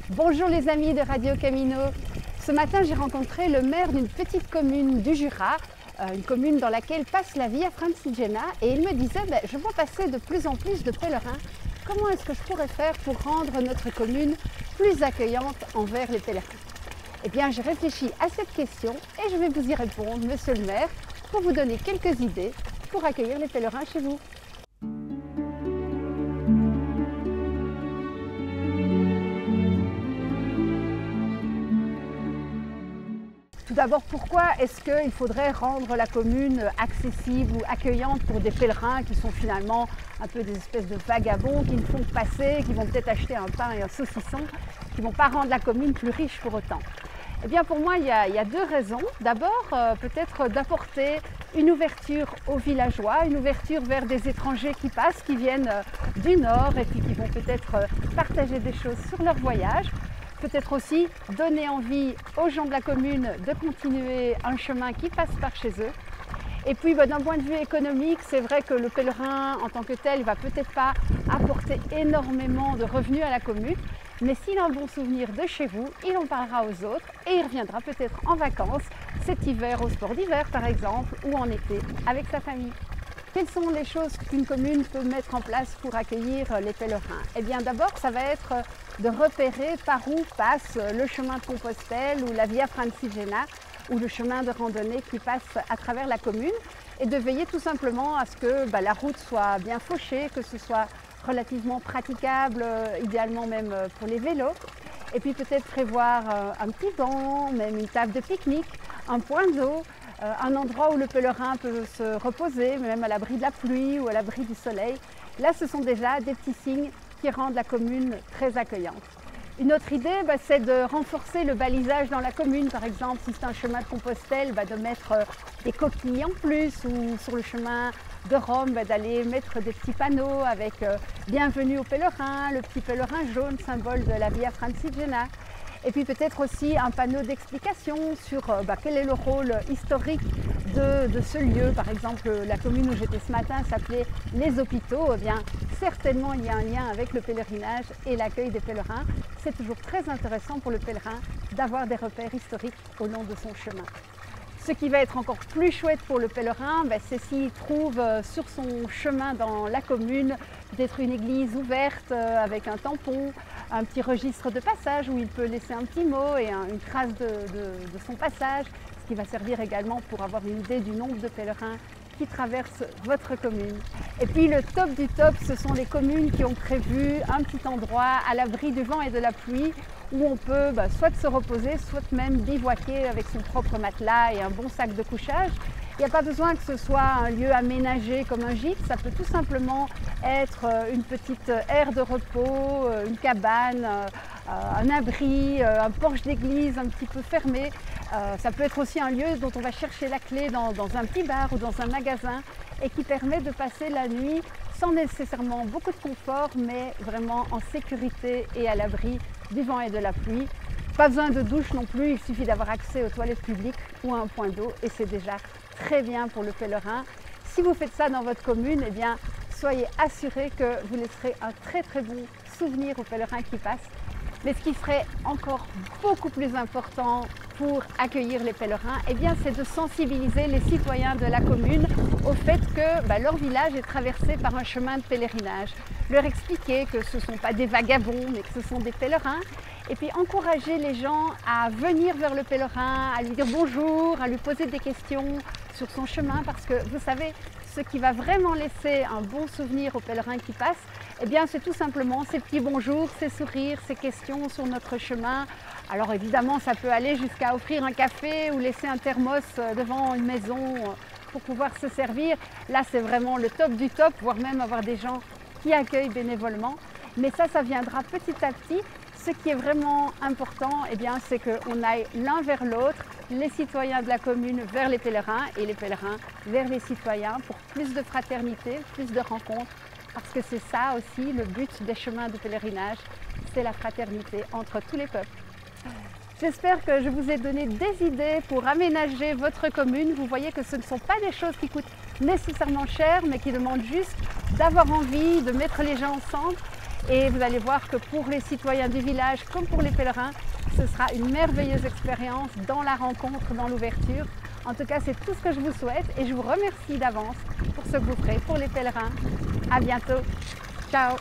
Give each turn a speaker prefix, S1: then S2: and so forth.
S1: Bonjour les amis de Radio Camino. Ce matin, j'ai rencontré le maire d'une petite commune du Jura, une commune dans laquelle passe la Via Francigena, et il me disait je vois passer de plus en plus de pèlerins. Comment est-ce que je pourrais faire pour rendre notre commune plus accueillante envers les pèlerins? Eh bien, j'ai réfléchi à cette question et je vais vous y répondre, monsieur le maire, pour vous donner quelques idées pour accueillir les pèlerins chez vous. Tout d'abord, pourquoi est-ce qu'il faudrait rendre la commune accessible ou accueillante pour des pèlerins qui sont finalement un peu des espèces de vagabonds qui ne font que passer, qui vont peut-être acheter un pain et un saucisson, qui ne vont pas rendre la commune plus riche pour autant? Eh bien, pour moi, il y a deux raisons. D'abord, peut-être d'apporter une ouverture aux villageois, une ouverture vers des étrangers qui passent, qui viennent du nord et puis qui vont peut-être partager des choses sur leur voyage. Peut-être aussi donner envie aux gens de la commune de continuer un chemin qui passe par chez eux. Et puis d'un point de vue économique, c'est vrai que le pèlerin en tant que tel ne va peut-être pas apporter énormément de revenus à la commune, mais s'il a un bon souvenir de chez vous, il en parlera aux autres et il reviendra peut-être en vacances cet hiver au sport d'hiver par exemple, ou en été avec sa famille. Quelles sont les choses qu'une commune peut mettre en place pour accueillir les pèlerins? Eh bien d'abord, ça va être de repérer par où passe le chemin de Compostelle ou la Via Francigena ou le chemin de randonnée qui passe à travers la commune et de veiller tout simplement à ce que la route soit bien fauchée, que ce soit relativement praticable, idéalement même pour les vélos. Et puis peut-être prévoir un petit banc, même une table de pique-nique, un point d'eau, un endroit où le pèlerin peut se reposer, même à l'abri de la pluie ou à l'abri du soleil. Là, ce sont déjà des petits signes qui rendent la commune très accueillante. Une autre idée, c'est de renforcer le balisage dans la commune. Par exemple, si c'est un chemin de Compostelle, de mettre des coquilles en plus, ou sur le chemin de Rome, d'aller mettre des petits panneaux avec Bienvenue aux pèlerins, le petit pèlerin jaune, symbole de la Via Francigena. Et puis peut-être aussi un panneau d'explication sur quel est le rôle historique de ce lieu. Par exemple, la commune où j'étais ce matin s'appelait Les Hôpitaux. Eh bien, certainement, il y a un lien avec le pèlerinage et l'accueil des pèlerins. C'est toujours très intéressant pour le pèlerin d'avoir des repères historiques au long de son chemin. Ce qui va être encore plus chouette pour le pèlerin, c'est s'il trouve sur son chemin dans la commune peut-être une église ouverte avec un tampon, un petit registre de passage où il peut laisser un petit mot et une trace de son passage, ce qui va servir également pour avoir une idée du nombre de pèlerins qui traversent votre commune. Et puis le top du top, ce sont les communes qui ont prévu un petit endroit à l'abri du vent et de la pluie où on peut soit se reposer, soit même bivouaquer avec son propre matelas et un bon sac de couchage. Il n'y a pas besoin que ce soit un lieu aménagé comme un gîte, ça peut tout simplement être une petite aire de repos, une cabane, un abri, un porche d'église un petit peu fermé. Ça peut être aussi un lieu dont on va chercher la clé dans un petit bar ou dans un magasin et qui permet de passer la nuit sans nécessairement beaucoup de confort, mais vraiment en sécurité et à l'abri du vent et de la pluie. Pas besoin de douche non plus, il suffit d'avoir accès aux toilettes publiques ou à un point d'eau et c'est déjà très bien pour le pèlerin. Si vous faites ça dans votre commune, eh bien, soyez assurés que vous laisserez un très très bon souvenir aux pèlerins qui passent. Mais ce qui serait encore beaucoup plus important pour accueillir les pèlerins, eh bien, c'est de sensibiliser les citoyens de la commune au fait que leur village est traversé par un chemin de pèlerinage. Leur expliquer que ce ne sont pas des vagabonds, mais que ce sont des pèlerins. Et puis encourager les gens à venir vers le pèlerin, à lui dire bonjour, à lui poser des questions sur son chemin, parce que vous savez, ce qui va vraiment laisser un bon souvenir aux pèlerins qui passent, eh bien c'est tout simplement ces petits bonjours, ces sourires, ces questions sur notre chemin. Alors évidemment, ça peut aller jusqu'à offrir un café ou laisser un thermos devant une maison pour pouvoir se servir. Là, c'est vraiment le top du top, voire même avoir des gens qui accueillent bénévolement. Mais ça viendra petit à petit. Ce qui est vraiment important, eh bien, c'est qu'on aille l'un vers l'autre, les citoyens de la commune vers les pèlerins et les pèlerins vers les citoyens pour plus de fraternité, plus de rencontres, parce que c'est ça aussi le but des chemins de pèlerinage, c'est la fraternité entre tous les peuples. J'espère que je vous ai donné des idées pour aménager votre commune. Vous voyez que ce ne sont pas des choses qui coûtent nécessairement cher, mais qui demandent juste d'avoir envie, de mettre les gens ensemble. Et vous allez voir que pour les citoyens du village comme pour les pèlerins, ce sera une merveilleuse expérience dans la rencontre, dans l'ouverture. En tout cas, c'est tout ce que je vous souhaite et je vous remercie d'avance pour ce que vous ferez pour les pèlerins. À bientôt. Ciao.